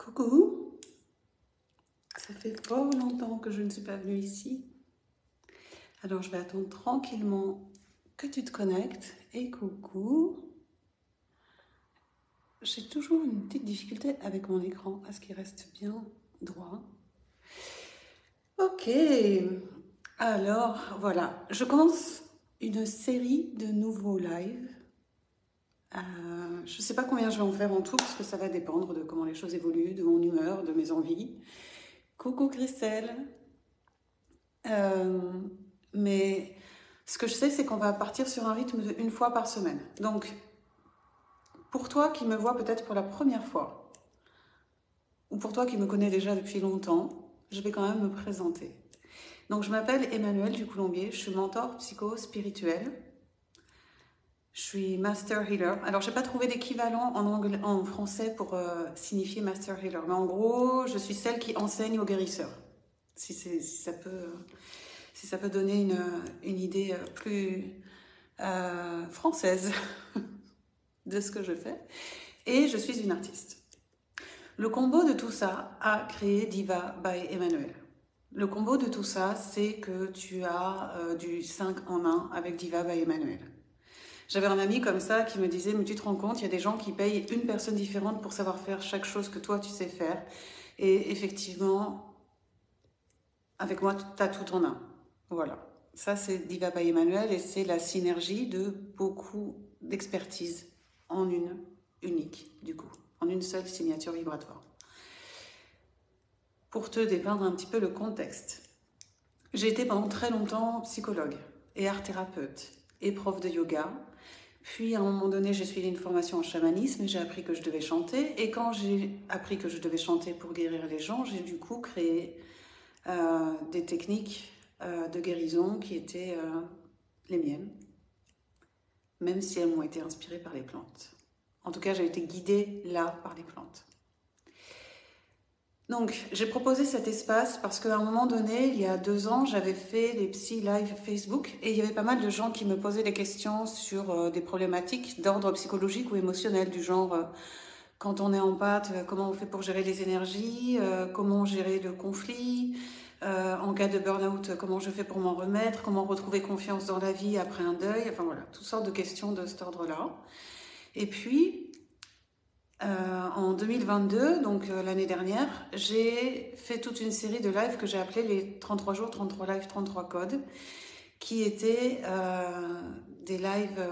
Coucou, ça fait fort longtemps que je ne suis pas venue ici. Alors je vais attendre tranquillement que tu te connectes. Et coucou, j'ai toujours une petite difficulté avec mon écran à ce qu'il reste bien droit. Ok, alors voilà, je commence une série de nouveaux lives. Je ne sais pas combien je vais en faire en tout parce que ça va dépendre de comment les choses évoluent, de mon humeur, de mes envies. Coucou Christelle. Euh, mais ce que je sais, c'est qu'on va partir sur un rythme de une fois par semaine. Donc, pour toi qui me vois peut-être pour la première fois, ou pour toi qui me connais déjà depuis longtemps, je vais quand même me présenter. Donc, je m'appelle Emmanuelle Ducoulombier, je suis mentor psycho-spirituel. Je suis Master Healer. Alors, je n'ai pas trouvé d'équivalent en français pour signifier Master Healer. Mais en gros, je suis celle qui enseigne aux guérisseurs. Si ça peut donner une idée plus française de ce que je fais. Et je suis une artiste. Le combo de tout ça a créé Diva by Emmanuelle. Le combo de tout ça, c'est que tu as du 5 en 1 avec Diva by Emmanuelle. J'avais un ami comme ça qui me disait, mais tu te rends compte, il y a des gens qui payent une personne différente pour savoir faire chaque chose que toi tu sais faire. Et effectivement, avec moi, tu as tout en un. Voilà. Ça, c'est Diva by Emmanuelle et c'est la synergie de beaucoup d'expertise en une unique, du coup, en une seule signature vibratoire. Pour te dépeindre un petit peu le contexte, j'ai été pendant très longtemps psychologue et art thérapeute et prof de yoga. Puis à un moment donné, j'ai suivi une formation en chamanisme et j'ai appris que je devais chanter. Et quand j'ai appris que je devais chanter pour guérir les gens, j'ai du coup créé des techniques de guérison qui étaient les miennes, même si elles m'ont été inspirées par les plantes. En tout cas, j'ai été guidée là par les plantes. Donc, j'ai proposé cet espace parce qu'à un moment donné, il y a 2 ans, j'avais fait les Psy Live Facebook et il y avait pas mal de gens qui me posaient des questions sur des problématiques d'ordre psychologique ou émotionnel, du genre quand on est en pâte, comment on fait pour gérer les énergies, comment gérer le conflit, en cas de burn-out, comment je fais pour m'en remettre, comment retrouver confiance dans la vie après un deuil, enfin voilà, toutes sortes de questions de cet ordre-là. Et puis, en 2022, donc l'année dernière, j'ai fait toute une série de lives que j'ai appelé les 33 jours, 33 lives, 33 codes, qui étaient des lives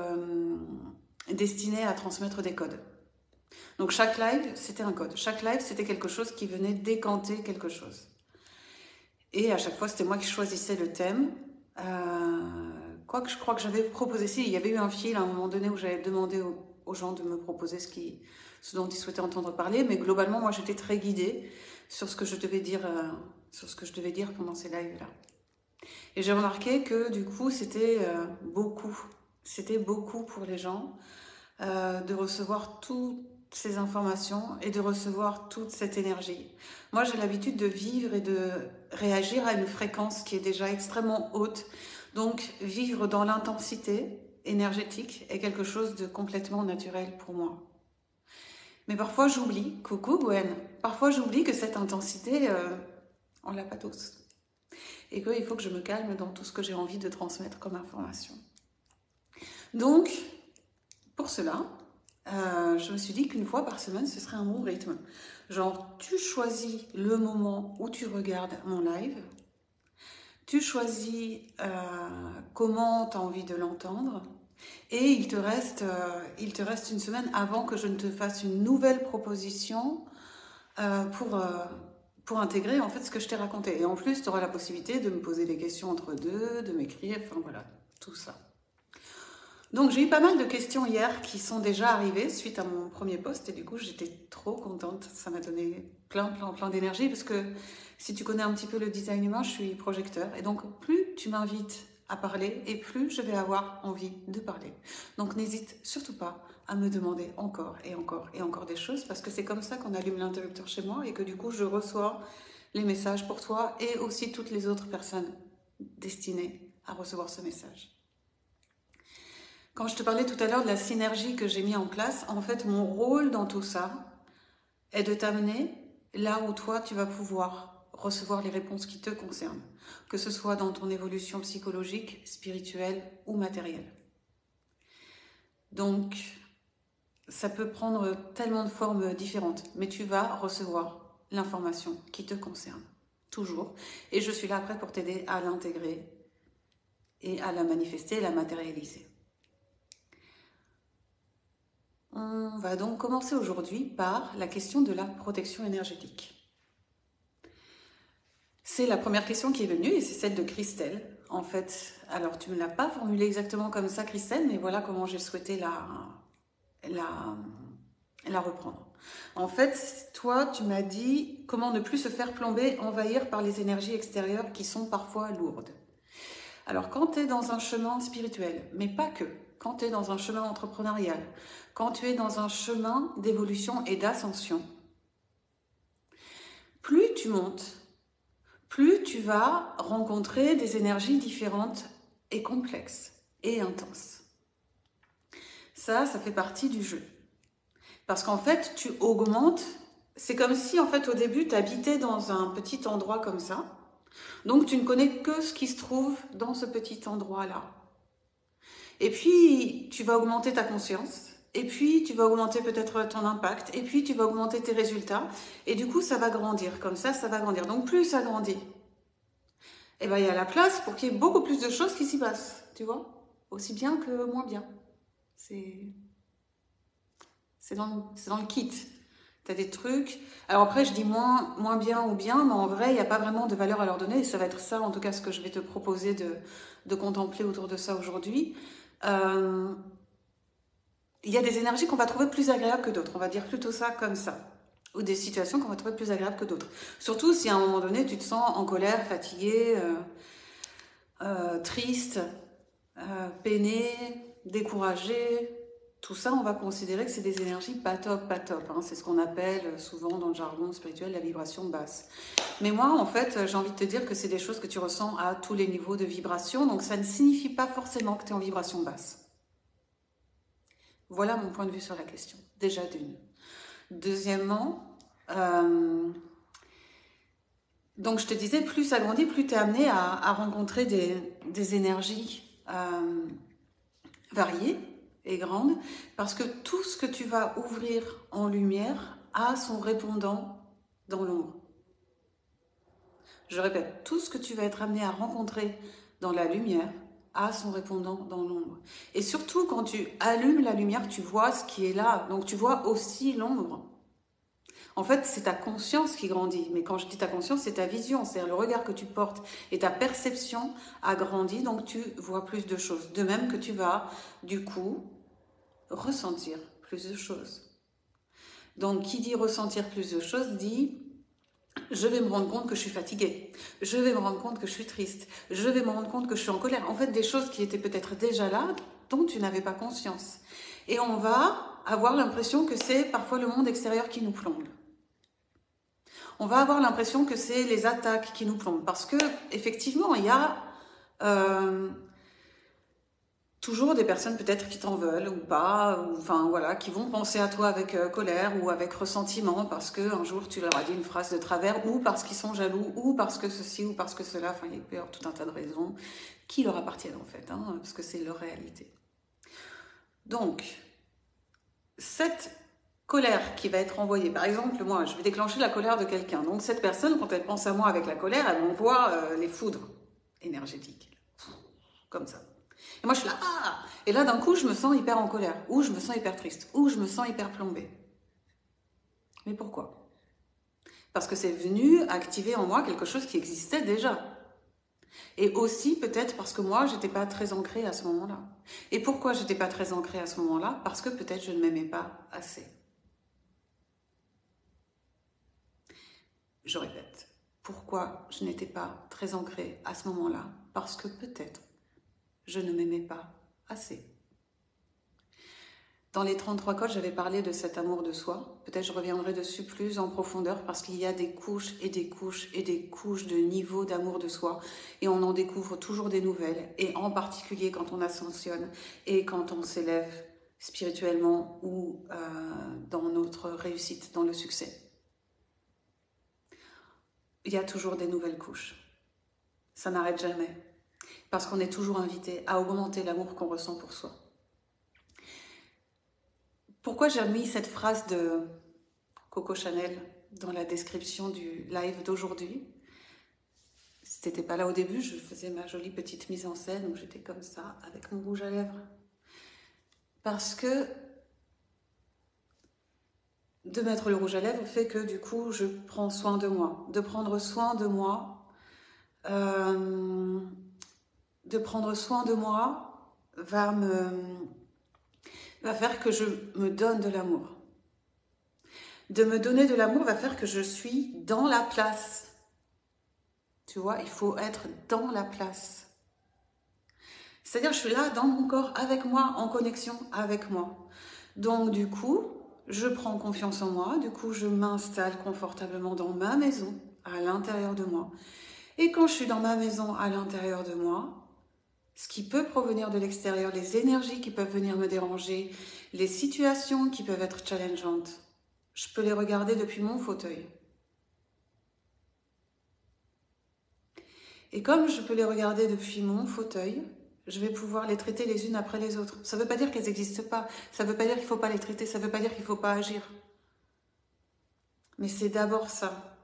destinés à transmettre des codes. Donc chaque live, c'était un code. Chaque live, c'était quelque chose qui venait décanter quelque chose. Et à chaque fois, c'était moi qui choisissais le thème. Quoique je crois que j'avais proposé, si, il y avait eu un fil à un moment donné où j'avais demandé aux gens de me proposer ce dont ils souhaitaient entendre parler, mais globalement, moi, j'étais très guidée sur ce que je devais dire, pendant ces lives-là. Et j'ai remarqué que du coup, c'était beaucoup pour les gens de recevoir toutes ces informations et de recevoir toute cette énergie. Moi, j'ai l'habitude de vivre et de réagir à une fréquence qui est déjà extrêmement haute. Donc, vivre dans l'intensité énergétique est quelque chose de complètement naturel pour moi. Mais parfois, j'oublie, coucou Gwen, parfois j'oublie que cette intensité, on l'a pas tous. Et qu'il faut que je me calme dans tout ce que j'ai envie de transmettre comme information. Donc, pour cela, je me suis dit qu'une fois par semaine, ce serait un bon rythme. Genre, tu choisis le moment où tu regardes mon live, tu choisis comment tu as envie de l'entendre, et il te reste une semaine avant que je ne te fasse une nouvelle proposition pour intégrer en fait ce que je t'ai raconté. Et en plus, tu auras la possibilité de me poser des questions entre deux, de m'écrire, enfin voilà, tout ça. Donc j'ai eu pas mal de questions hier qui sont déjà arrivées suite à mon premier post et du coup j'étais trop contente, ça m'a donné plein d'énergie parce que si tu connais un petit peu le design humain, je suis projecteur et donc plus tu m'invites à parler et plus je vais avoir envie de parler. Donc n'hésite surtout pas à me demander encore et encore et encore des choses parce que c'est comme ça qu'on allume l'interrupteur chez moi et que du coup je reçois les messages pour toi et aussi toutes les autres personnes destinées à recevoir ce message. Quand je te parlais tout à l'heure de la synergie que j'ai mis en place, en fait, mon rôle dans tout ça est de t'amener là où toi, tu vas pouvoir recevoir les réponses qui te concernent, que ce soit dans ton évolution psychologique, spirituelle ou matérielle. Donc, ça peut prendre tellement de formes différentes, mais tu vas recevoir l'information qui te concerne, toujours. Et je suis là après pour t'aider à l'intégrer et à la manifester et la matérialiser. On va donc commencer aujourd'hui par la question de la protection énergétique. C'est la première question qui est venue et c'est celle de Christelle. En fait, alors tu ne me l'as pas formulée exactement comme ça, Christelle, mais voilà comment j'ai souhaité la reprendre. En fait, toi, tu m'as dit comment ne plus se faire plomber, envahir par les énergies extérieures qui sont parfois lourdes. Alors, quand tu es dans un chemin spirituel, mais pas que, quand tu es dans un chemin entrepreneurial, quand tu es dans un chemin d'évolution et d'ascension, plus tu montes, plus tu vas rencontrer des énergies différentes et complexes et intenses. Ça fait partie du jeu. Parce qu'en fait, tu augmentes. C'est comme si, en fait, au début, tu habitais dans un petit endroit comme ça. Donc, tu ne connais que ce qui se trouve dans ce petit endroit-là. Et puis, tu vas augmenter ta conscience. Et puis, tu vas augmenter peut-être ton impact. Et puis, tu vas augmenter tes résultats. Et du coup, ça va grandir. Comme ça va grandir. Donc, plus ça grandit, et ben, il y a la place pour qu'il y ait beaucoup plus de choses qui s'y passent. Tu vois? Aussi bien que moins bien. C'est dans le kit. Tu as des trucs. Alors après, je dis moins bien ou bien, mais en vrai, il n'y a pas vraiment de valeur à leur donner. Et ça va être ça, en tout cas, ce que je vais te proposer de contempler autour de ça aujourd'hui. Il y a des énergies qu'on va trouver plus agréables que d'autres. On va dire plutôt ça comme ça. Ou des situations qu'on va trouver plus agréables que d'autres. Surtout si à un moment donné, tu te sens en colère, fatigué, triste, peiné, découragé. Tout ça, on va considérer que c'est des énergies pas top, pas top. Hein. C'est ce qu'on appelle souvent dans le jargon spirituel la vibration basse. Mais moi, en fait, j'ai envie de te dire que c'est des choses que tu ressens à tous les niveaux de vibration. Donc, ça ne signifie pas forcément que tu es en vibration basse. Voilà mon point de vue sur la question. Déjà d'une. Deuxièmement, donc je te disais, plus ça grandit, plus tu es amené à rencontrer des énergies variées et grande, parce que tout ce que tu vas ouvrir en lumière a son répondant dans l'ombre. Je répète, tout ce que tu vas être amené à rencontrer dans la lumière a son répondant dans l'ombre. Et surtout, quand tu allumes la lumière, tu vois ce qui est là. Donc tu vois aussi l'ombre. En fait, c'est ta conscience qui grandit. Mais quand je dis ta conscience, c'est ta vision, c'est-à-dire le regard que tu portes. Et ta perception a grandi, donc tu vois plus de choses. De même que tu vas, du coup, ressentir plus de choses. Donc, qui dit ressentir plus de choses dit je vais me rendre compte que je suis fatiguée, je vais me rendre compte que je suis triste, je vais me rendre compte que je suis en colère. En fait, des choses qui étaient peut-être déjà là, dont tu n'avais pas conscience. Et on va avoir l'impression que c'est parfois le monde extérieur qui nous plombe. On va avoir l'impression que c'est les attaques qui nous plombent. Parce que, effectivement, il y a toujours des personnes peut-être qui t'en veulent ou pas, ou, enfin voilà, qui vont penser à toi avec colère ou avec ressentiment parce qu'un jour tu leur as dit une phrase de travers, ou parce qu'ils sont jaloux, ou parce que ceci, ou parce que cela, enfin il peut y avoir tout un tas de raisons qui leur appartiennent en fait, hein, parce que c'est leur réalité. Donc, cette colère qui va être envoyée, par exemple moi je vais déclencher la colère de quelqu'un, donc cette personne quand elle pense à moi avec la colère, elle m'envoie les foudres énergétiques, comme ça. Et moi, je suis là, ah! Et là, d'un coup, je me sens hyper en colère, ou je me sens hyper triste, ou je me sens hyper plombée. Mais pourquoi? Parce que c'est venu activer en moi quelque chose qui existait déjà. Et aussi, peut-être parce que moi, j'étais pas très ancrée à ce moment-là. Et pourquoi j'étais pas très ancrée à ce moment-là? Parce que peut-être je ne m'aimais pas assez. Je répète, pourquoi je n'étais pas très ancrée à ce moment-là? Parce que peut-être je ne m'aimais pas assez. Dans les 33 codes, j'avais parlé de cet amour de soi. Peut-être je reviendrai dessus plus en profondeur parce qu'il y a des couches et des couches et des couches de niveaux d'amour de soi. Et on en découvre toujours des nouvelles. Et en particulier quand on ascensionne et quand on s'élève spirituellement ou dans notre réussite, dans le succès. il y a toujours des nouvelles couches. Ça n'arrête jamais. Parce qu'on est toujours invité à augmenter l'amour qu'on ressent pour soi. Pourquoi j'ai mis cette phrase de Coco Chanel dans la description du live d'aujourd'hui? Si t'étais pas là au début, je faisais ma jolie petite mise en scène où j'étais comme ça, avec mon rouge à lèvres. Parce que de mettre le rouge à lèvres fait que du coup, je prends soin de moi. De prendre soin de moi, va faire que je me donne de l'amour. De me donner de l'amour va faire que je suis dans la place. Tu vois, il faut être dans la place. C'est-à-dire, je suis là dans mon corps, avec moi, en connexion avec moi. Donc, du coup, je prends confiance en moi. Du coup, je m'installe confortablement dans ma maison, à l'intérieur de moi. Et quand je suis dans ma maison, à l'intérieur de moi, ce qui peut provenir de l'extérieur, les énergies qui peuvent venir me déranger, les situations qui peuvent être challengeantes, je peux les regarder depuis mon fauteuil. Et comme je peux les regarder depuis mon fauteuil, je vais pouvoir les traiter les unes après les autres. Ça ne veut pas dire qu'elles n'existent pas, ça ne veut pas dire qu'il ne faut pas les traiter, ça ne veut pas dire qu'il ne faut pas agir. Mais c'est d'abord ça.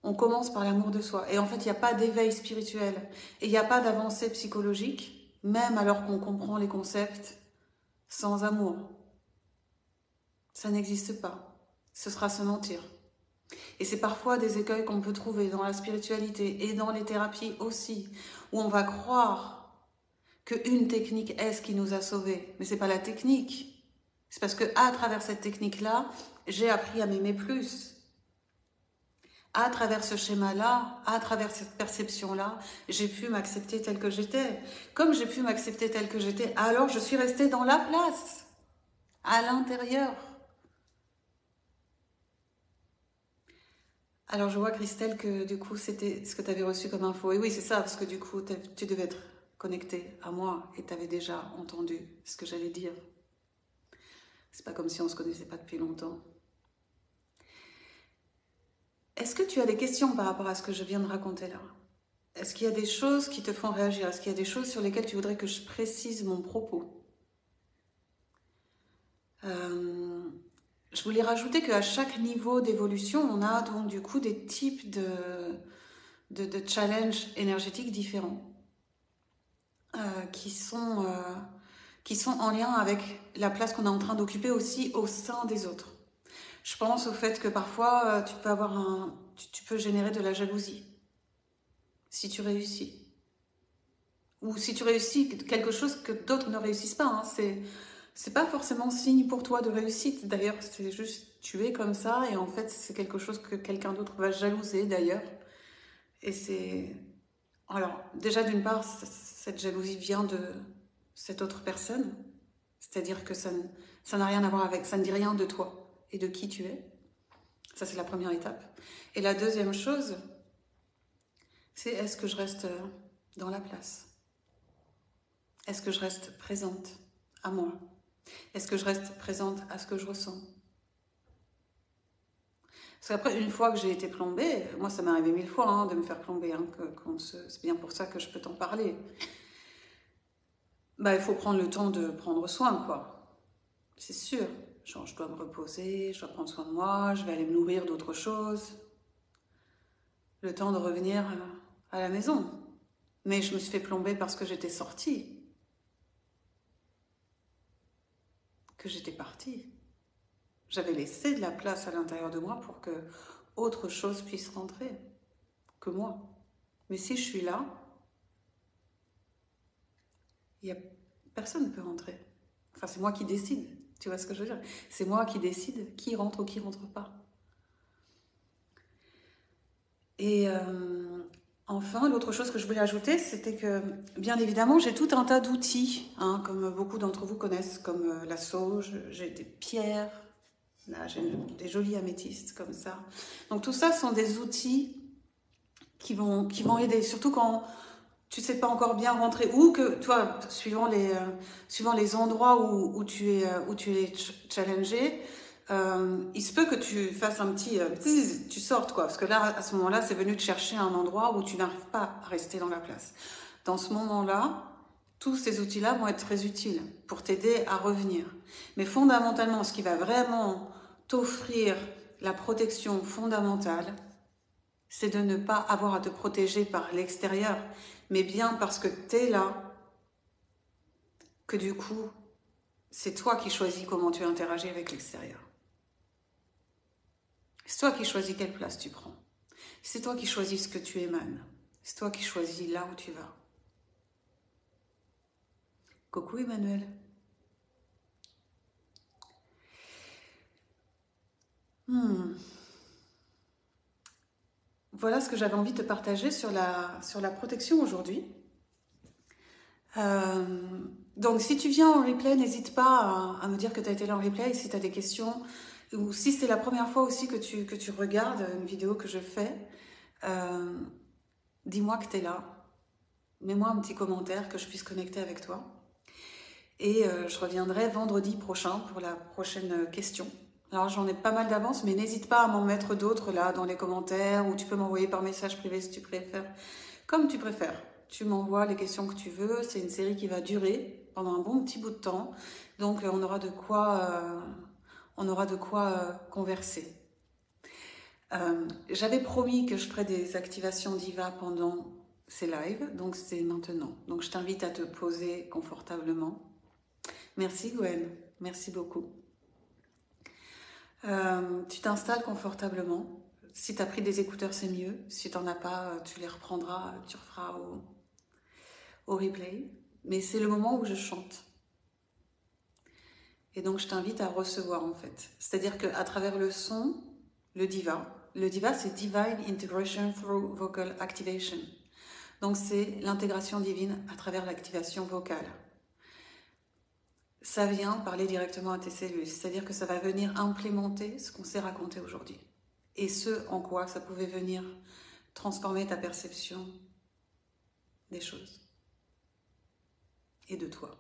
On commence par l'amour de soi. Et en fait, il n'y a pas d'éveil spirituel et il n'y a pas d'avancée psychologique, même alors qu'on comprend les concepts, sans amour. Ça n'existe pas. Ce sera se mentir. Et c'est parfois des écueils qu'on peut trouver dans la spiritualité et dans les thérapies aussi, où on va croire qu'une technique est ce qui nous a sauvés. Mais ce n'est pas la technique. C'est parce qu'à travers cette technique-là, j'ai appris à m'aimer plus. À travers ce schéma-là, à travers cette perception-là, j'ai pu m'accepter telle que j'étais. Comme j'ai pu m'accepter telle que j'étais, alors je suis restée dans la place, à l'intérieur. Alors je vois Christelle que du coup c'était ce que tu avais reçu comme info. Et oui c'est ça, parce que du coup tu devais être connectée à moi et tu avais déjà entendu ce que j'allais dire. C'est pas comme si on se connaissait pas depuis longtemps. Est-ce que tu as des questions par rapport à ce que je viens de raconter là? Est-ce qu'il y a des choses qui te font réagir? Est-ce qu'il y a des choses sur lesquelles tu voudrais que je précise mon propos? Je voulais rajouter qu'à chaque niveau d'évolution, on a donc du coup des types de challenges énergétiques différents qui sont en lien avec la place qu'on est en train d'occuper aussi au sein des autres. Je pense au fait que parfois tu peux générer de la jalousie si tu réussis. Ou si tu réussis quelque chose que d'autres ne réussissent pas. Hein. C'est pas forcément signe pour toi de réussite. D'ailleurs, c'est juste tu es comme ça et en fait, c'est quelque chose que quelqu'un d'autre va jalouser d'ailleurs. Et c'est... Alors, déjà d'une part, cette jalousie vient de cette autre personne. C'est-à-dire que ça n'a rien à voir avec... Ça ne dit rien de toi et de qui tu es. Ça, c'est la première étape. Et la deuxième chose, c'est est-ce que je reste dans la place? Est-ce que je reste présente à moi? Est-ce que je reste présente à ce que je ressens? Parce qu'après, une fois que j'ai été plombée, moi ça m'est arrivé 1000 fois hein, de me faire plomber, hein, c'est bien pour ça que je peux t'en parler. Bah, il faut prendre le temps de prendre soin, quoi. C'est sûr. Genre, je dois me reposer, je dois prendre soin de moi, je vais aller me nourrir d'autre chose. Le temps de revenir à la maison. Mais je me suis fait plomber parce que j'étais sortie. Que j'étais partie. J'avais laissé de la place à l'intérieur de moi pour que autre chose puisse rentrer que moi. Mais si je suis là, personne ne peut rentrer. Enfin, c'est moi qui décide. Tu vois ce que je veux dire? C'est moi qui décide qui rentre ou qui rentre pas. Et enfin, l'autre chose que je voulais ajouter, c'était que, bien évidemment, j'ai tout un tas d'outils, hein, comme beaucoup d'entre vous connaissent, comme la sauge, j'ai des pierres, là j'ai des jolis améthystes comme ça. Donc tout ça sont des outils qui vont aider, surtout quand tu ne sais pas encore bien rentrer, ou que, toi, suivant les endroits où tu es challengé, il se peut que tu fasses un petit... tu sortes, quoi. Parce que là, à ce moment-là, c'est venu te chercher un endroit où tu n'arrives pas à rester dans la place. Dans ce moment-là, tous ces outils-là vont être très utiles pour t'aider à revenir. Mais fondamentalement, ce qui va vraiment t'offrir la protection fondamentale, c'est de ne pas avoir à te protéger par l'extérieur, mais bien parce que tu es là, que du coup, c'est toi qui choisis comment tu interagis avec l'extérieur. C'est toi qui choisis quelle place tu prends. C'est toi qui choisis ce que tu émanes. C'est toi qui choisis là où tu vas. Coucou Emmanuel. Voilà ce que j'avais envie de te partager sur la protection aujourd'hui. Donc si tu viens en replay, n'hésite pas à me dire que tu as été là en replay. Et si tu as des questions, ou si c'est la première fois aussi que tu regardes une vidéo que je fais, dis-moi que tu es là. Mets-moi un petit commentaire que je puisse connecter avec toi. Et je reviendrai vendredi prochain pour la prochaine question. Alors j'en ai pas mal d'avance, mais n'hésite pas à m'en mettre d'autres là dans les commentaires, ou tu peux m'envoyer par message privé si tu préfères. Comme tu préfères. Tu m'envoies les questions que tu veux. C'est une série qui va durer pendant un bon petit bout de temps. Donc on aura de quoi converser. J'avais promis que je ferais des activations diva pendant ces lives, donc c'est maintenant. Donc je t'invite à te poser confortablement. Merci Gwen, merci beaucoup. Tu t'installes confortablement. Si tu as pris des écouteurs, c'est mieux. Si tu n'en as pas, tu les reprendras, tu referas au replay. Mais c'est le moment où je chante. Et donc je t'invite à recevoir en fait. C'est-à-dire qu'à travers le son, le diva c'est Divine Integration Through Vocal Activation. Donc c'est l'intégration divine à travers l'activation vocale. Ça vient parler directement à tes cellules, c'est-à-dire que ça va venir implémenter ce qu'on s'est raconté aujourd'hui. Et ce en quoi ça pouvait venir transformer ta perception des choses et de toi.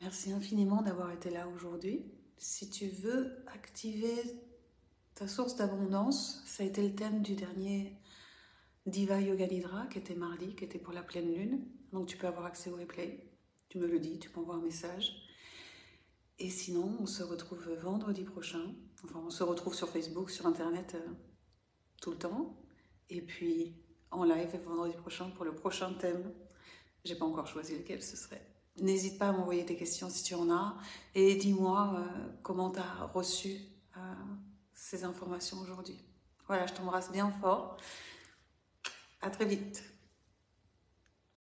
Merci infiniment d'avoir été là aujourd'hui. si tu veux activer ta source d'abondance, ça a été le thème du dernier Diva Yoga Nidra, qui était mardi, qui était pour la pleine lune. Donc tu peux avoir accès au replay. Tu me le dis, tu m'envoies un message. Et sinon, on se retrouve vendredi prochain. Enfin, on se retrouve sur Facebook, sur Internet, tout le temps. Et puis, en live vendredi prochain pour le prochain thème. J'ai pas encore choisi lequel ce serait. N'hésite pas à m'envoyer tes questions si tu en as. Et dis-moi comment tu as reçu ces informations aujourd'hui. Voilà, je t'embrasse bien fort. À très vite.